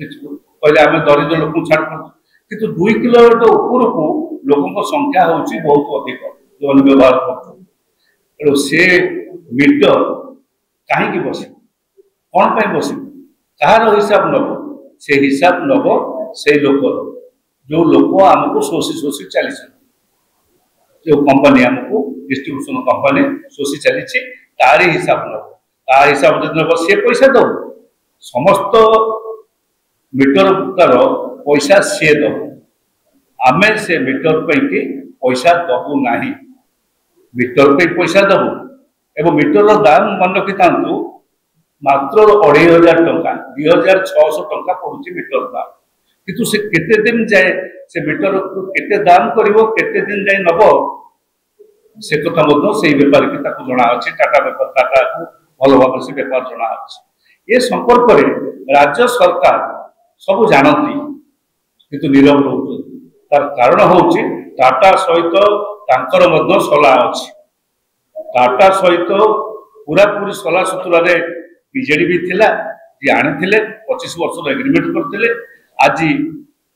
कहले आम दरिद्र लोक छाड़ किंतु 2 किलोमीटर उपरकू लोकों संख्या हूँ बहुत अधिक जो व्यवहार कर से मीटर कहीं बस कौन पर बस कहार हिसाब नब से हिसाब नब से लोक जो लोक आमको शोषी शोषी चली जो कंपनी आमको डिस्ट्रीब्यूशन कंपनी शोषी चली तारी हिसाब नब तार हिसाब जो नब सी पैसा दब समस्त मीटर तार पैसा सी दब आमे से मीटर पे पैसा दबू ना मीटर पे पैसा दबू एवं मीटर दाम मन रखी था मात्र 2500 टंका 2600 टंका पड़ुची मीटर दाम किंतु से केते दिन जाए से मीटर को केते दाम करिवो केते दिन जाए नब से कथा से बेपारी की जना अच्छी टाटा बेपार टाटा को भल भाव से बेपार जना अच्छी ये संपर्क में राज्य सरकार सब जानती किंतु नीरव रोच तार कारण हूँ टाटा सहित सला अच्छी टाटा सहित पूरा पूरी सला सूत्र बीजेडी भी थिला जी आनी 25 वर्ष एग्रीमेंट करते आज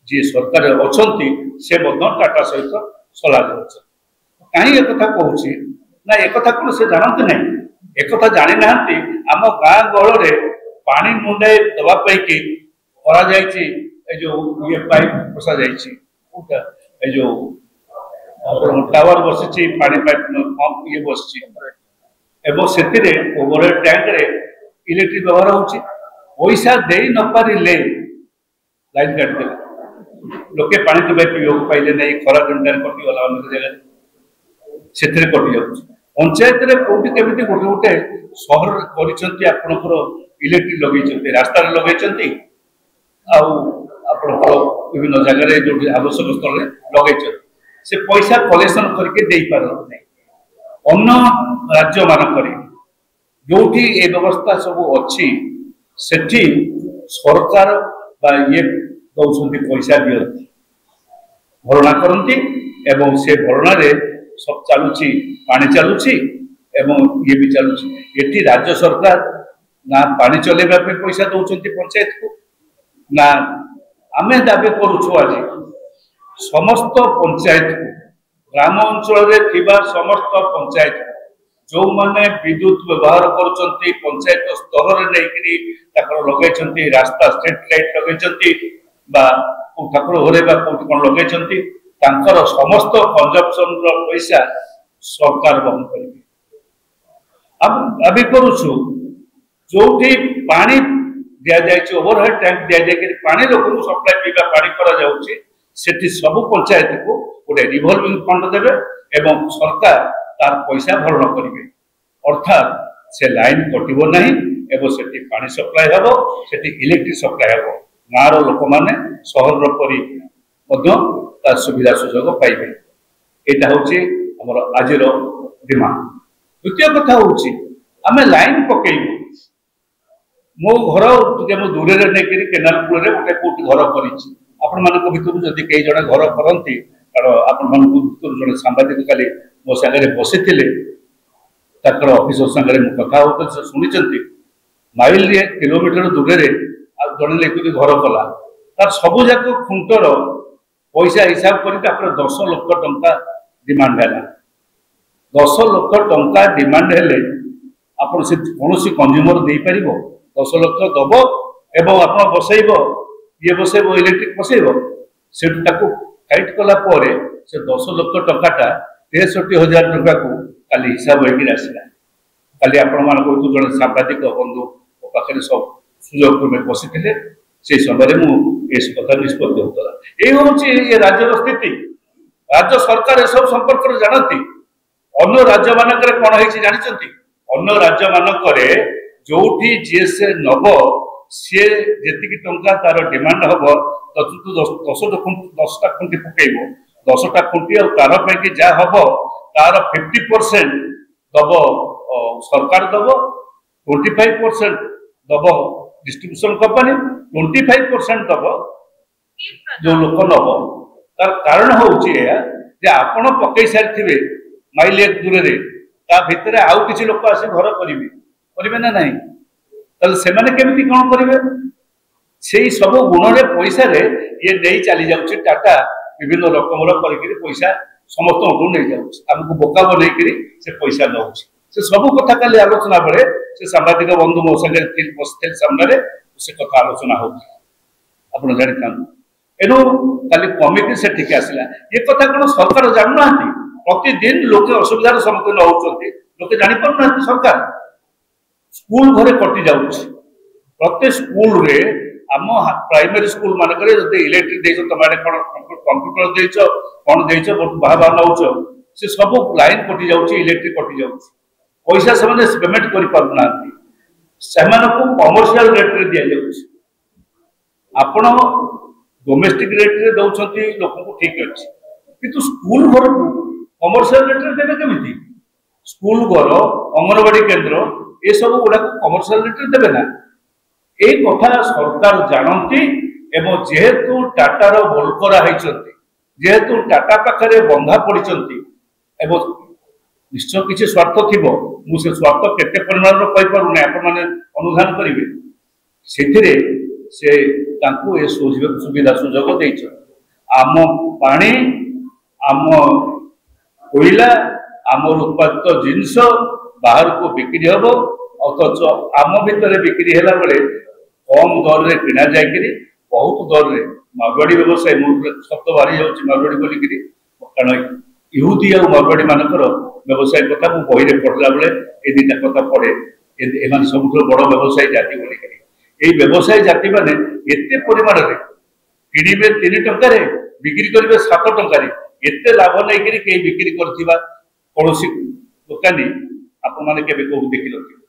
जी सरकार अच्छा से टाटा सहित सला कहीं एक कहूँ ना एक कौन से जानते ना एक जानी ना आम गाँ गहल पानी मुंडाई दवापाई कि जो ये पाइप बसा जाए जो टावर बसी पानी पाइप पंप ये बस ओवर टैंक रे इलेक्ट्रिक व्यवहार होची पैसा दे न पारे लाइन काट दे लोके पानी टुबे पीओ पाइले नहीं खरा दिन कटि गला अनेक जगह से कटि जाउछ पंचायत रे कोठी केमिति गोटे गोटे शहर करिसंती आपनकर इलेक्ट्रिक लगेइसंती रास्ता रे लगेइसंती आउ आपनकर विभिन्न जगह रे जो आवश्यक स्थल रे लगेइसंती से पैसा कलेक्शन करके दे पारत नहीं अन्य राज्य मानक जो ये व्यवस्था सब अच्छी सेठी सरकार ये दौरान पैसा दिखती भरणा करती एवं से भरण सब चलुची पानी चलुची एवं ये भी चलुची ये राज्य सरकार ना पानी चलेगा पैसा दौरान पंचायत को ना आमे दाबी करुछु आज समस्त पंचायत को ग्राम अंचल समस्त पंचायत जो माने विद्युत व्यवहार कर पंचायत स्तर में लगे रास्ता स्ट्रीट लाइट लगे ठाकुर घरे कौन लगे समस्त कंजप्शन पैसा सरकार बंद करेंगे दाबी करुछु जो पानी दि जाए ओवरहेड टैंक दि जाए पानी लोक सप्लाई पीवा पानी करा जाउछि सेठी सब पंचायत को गोटे रिवॉल्विंग फंड देवे एवं सरकार तार पैसा भरण करेंगे अर्थात से लाइन कटो ना एवं से पानी सप्लाई हम से इलेक्ट्रिक सप्लाई हम गाँव लोक मैंने सहर परी सुविधा सुजोग पाइबे यहाँ हूँ आज डिमांड द्वितीय कथा हूँ आम लाइन पकईबू मो घर मो दूर नहीं केनाल कूल गोटे कौट घर कर भितर कई जन घर करती कारण आपण जड़े सांबादिक काली मो सागर बसी ऑफिसर सागर कथा हो शुणी माइल किलोमीटर दूर जड़े लेकिन घर कला तार सबू जाक खुंटर पैसा हिसाब कर 10 लाख टंका डिमांड है 10 लाख टंका डिमांड हेले आप कौन कंज्यूमर दे पार 10 लाख दब एवं आप बसैब ये बसैब इलेक्ट्रिक बसैब से फाइट कला से 10 लाख टंका 63,000 टंका को काली हिसाब होगी आसला काली आपण जड़े सांबादिक बंधु पाखे सब सुजोग में बसी से समय मुझे कथा निष्पत्ति होता ये हूँ ये राज्य स्थिति राज्य सरकार ए सब संपर्क जानती अन्य राज्य मानक कौन है जानते अन्य राज्य मानक जो जीएसए नब सी जी टंका तार डिमांड हम दसटा खुंटी पकईब 10टा खुंटी तार पे जहाँ हम तार 50% दब सरकार दब 25% दब डिस्ट्रीब्यूशन कंपनी 25% दब जो लोक नब तार कारण हूँ आपण पकई सारी माइल एक दूर भितर आउ किसी लोक आस घर करेंगे ना नहीं से कौन करेंगे से सब गुण रे पैसा रे ये नहीं चली जाऊँ टाटा विभिन्न रकम पैसा समस्त नहीं जाऊँ आमको बोका बनई से पैसा नौ से सब कथा काली आलोचना बेले से सांबादिक बंधु मो संगे बसते सामने से कथा आलोचना हो जानी था एनु खाली कमिटी से ठीक आसला ये कथा कौन सरकार जानना प्रतिदिन लोके असुविधार सम्मुखीन होती लोके जानी पारना सरकार स्कूल घरे कटि जाऊँ प्रत्येक स्कूल रे आम प्राइमरी स्कूल मानक इलेक्ट्रिक देच तुम कंप्यूटर देच कौन देच बाहा बाहा नौ से सब लाइन कटि जाऊँ इलेक्ट्रिक कटि जाऊँ पैसा से पेमेंट कर पारना कमर्शियल रेट रे दि जाऊँ आपण डोमेस्टिक रेट रे दौरान लोक को ठीक अच्छे किंतु स्कूल घर को कमर्शियल रेट रे देवे केमिति स्कूल घर अंगनवाड़ी केंद्र ये सब गुड़ा कमर्शियल रेट रे देवे ना ए कथा सरकार जानती एवं जेहेतु टाटार बोलकरा जेहेतु टाटा पाखे बंधा पड़ी एवं निश्चय किसी स्वार्थ थी मुझे स्वार्थ केते परिमाण पारूना आपने अनुधान करेंगे से सुविधा सुजोग दे आम पानी आम कोयला आम उत्पादित जिनस बाहर को बिक्री हम अथच आम भितर बिक्री है बेले कम दर रे किना जाए बहुत दर रे मारवाड़ी व्यवसाय शब्द बाहरी जाऊँगी मारवाड़ी बोलिकी कारण इहुदी और मारवाड़ी मानकर व्यवसाय कथा मुझे बही पढ़ला बेले ये दुटा कथा पढ़े एम सब बड़ व्यवसायी जाति बोलिकी व्यवसायी जाति मैंने एत परिमाण किणवे 3 टंकार बिक्री करेंगे 7 टंकार एत लाभ नहीं कहीं बिक्री कर कौन दुकानी आपण मैंने केवे कौन देखी नथिबे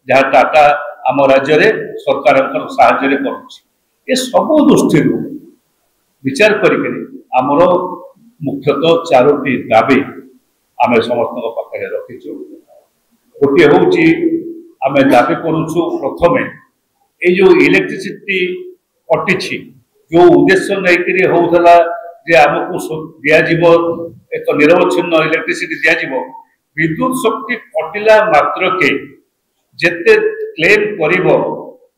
जहाँ टाटा आम राज्य रे सरकार साहाय्य कर सब दृष्टि विचार करके आमर मुख्यतः 4टी दाबी आम समस्त पाखे रखीचु गोटे हूँ आम दाबी करुचु प्रथम ये जो इलेक्ट्रिसिटी कटि जो उद्देश्य नहीं होता जे आमको दिज्व एक निरवच्छिन्न इलेक्ट्रिसिटी दिज्व विद्युत शक्ति कटिला मात्र के जेते क्लेम करिवो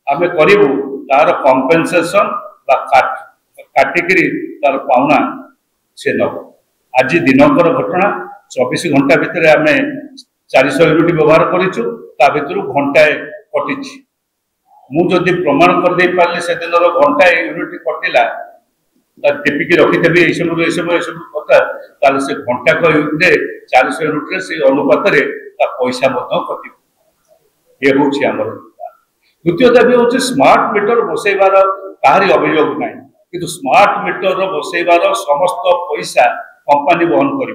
आमे करिवो तार कंपेंसेशन बा काटिकरी तार पाउना से नब आज दिनकर घटना 24 घंटा भितर आमे 400 यूनिट व्यवहार करिछु ता भितर घंटाए कटिछि मु जदि प्रमाण कर दे पारले से दिनर घंटाए यूनिट कटिला ता टिपिकी रखिथबे ए सब कथा ताले से घंटा को यूनिट 400 यूनिट रे से अनुपात रे ता पैसा मत कटिबो ये हूँ आमर द्वितीय दाबी हूँ स्मार्ट मीटर बसैबार कहारी अभियोग ना कि स्मार्ट मीटर बसैबार समस्त पैसा कंपानी वहन कर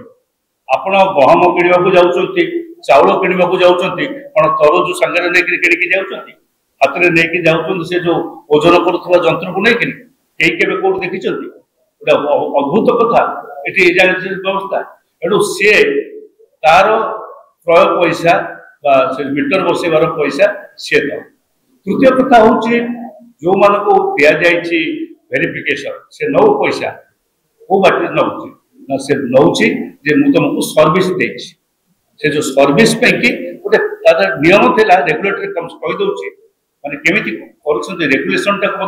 आपण गहम किणवा को जाऊँच चाउल किणवा जाऊँच कौन तरजु सांगे नहीं जाऊँच हाथ में नहीं जाऊँ से जो ओजन करुवा जंत्र को लेकिन कई के कौट देखी गोटे अद्भुत कथा ये व्यवस्था एणु सी तार क्रय पैसा से मीटर बसैबार पैसा सी द तृतीय कथा हूँ जो मान को दि जाए वेरिफिकेशन से नौ पैसा को बाटे नौ से नौ मुझे तुमको सर्विस दे से जो सर्विस कि गोटे नियम थी रेगुलेटरी कहीदे माने केमिति कर रेगुलेशन टाइम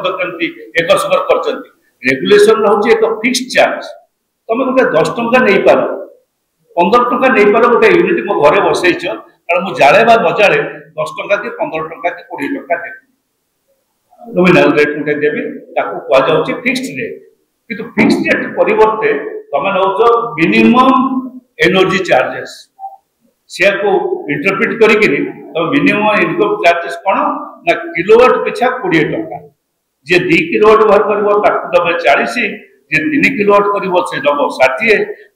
एक स्वर कर रेगुलेशन हूँ एक फिक्स चार्ज तुम गोटे 10 टंका नहीं पार 15 टंका नहीं पार गोटे यूनिट मो घरे बसईच कारण मुझे जाले बा न जाले 10 टंका कि 15 टंका कि 20 टंका देवी नोमिनाल रेट गोटे देवी कहुच्छे फिक्सड रेट किंतु फिक्सड रेट परिवर्ते तुम नौ मिनिमम एनर्जी चार्जेस से इंटरप्रिट करी मिनिमम इनकम चार्जेस कौन ना किलोवाट पिछा 20 टंका जे 2 किलोवाट व्यवहार कर दबे 40 जे 3 किलोवाट कर दब 60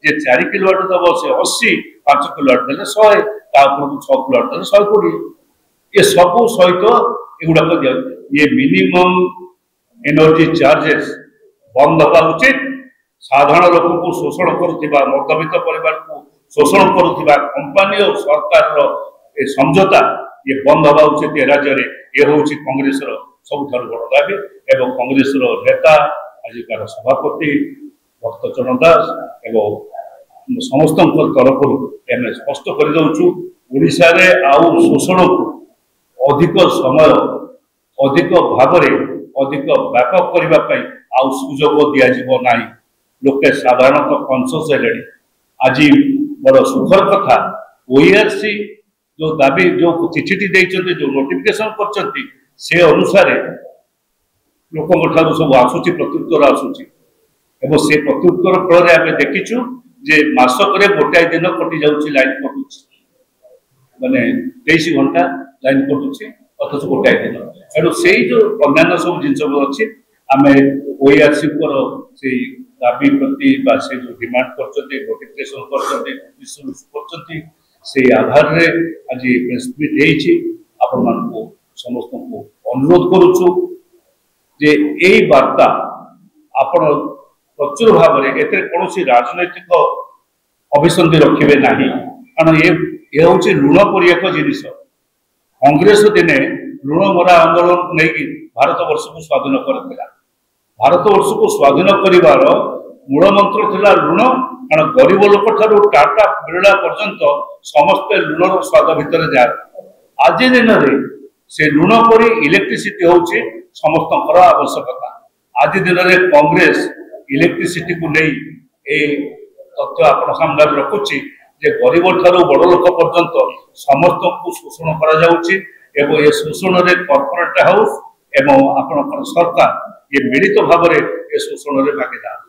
जे 4 किलोवाट दब से 80 5 किलोवाट देले 100 6 किलोवाट देले 120 ये सब सहित एगुड़ाक दिया ये मिनिमम एनर्जी चार्जेस बंद हवा उचित साधारण लोक को शोषण करुवा मध्यवित्त परिवार को शोषण करुवा कंपानी और सरकार समझौता ये बंद हवा उचित ए राज्य में ये हूँ कांग्रेस सबुठ बड़ दाबी एवं कांग्रेस नेता आजिकार सभापति भक्तचरण दास एवं समस्त तरफ आम स्पष्ट करदे ओडिशा रे आउ शोषण को अधिक समय अधिक भाव अधिक व्यापक करने आउ सुजोग दिज्व ना लोके साधारणतः कनसस है। आज बड़ सुखर कथा ओआरसी जो दाबी जो चिठी देते जो नोटिफिकेशन कर से अनुसार लोकों ठारू सब आसूची प्रत्युत्तर आसूची एवं से प्रत्युत्तर फल आम देखीचु जे मासक गोटाए दिन कटि जाऊँगी लाइन कटुच माने 23 घंटा लाइन कटुची अथच गोटाए दिन तेणु से जो अन्य सब जिन अच्छी आम ओआरसी से दाबी प्रति से जो डिमांड कर नोटिफिकेशन कर से आधार रे आज प्रेसमिट आपण समस्त को अनुरोध करुचु जे यही वार्ता आपण प्रचुर भाव में ए कौन राजनैतिक अभिसंधि रखिए ना कारण ये हूँ ऋण पर एक जिनिस कांग्रेस दिने ऋण मरा आंदोलन नहीं भारत वर्ष को स्वाधीन करथिला। भारत वर्ष को स्वाधीन करिवार मूल मंत्र थिला ऋण कारण गरीब लोक ठारू टाटा बिरला पर्यंत समस्त ऋणर स्वाद भितर जाए आज दिन में से ऋण पर इलेक्ट्रिसिटी होची समस्त आवश्यकता आज दिन में कांग्रेस इलेक्ट्रिसिटी को नहीं ए तथ्य आप सामने रखुची जे गरीब ठारू बड़ लोक पर्यंत समस्त को शोषण करा जाउची एवं ये शोषण रे कॉर्पोरेट हाउस एवं आपण सरकार ये मिलित भाव में ये शोषण रे भागीदार।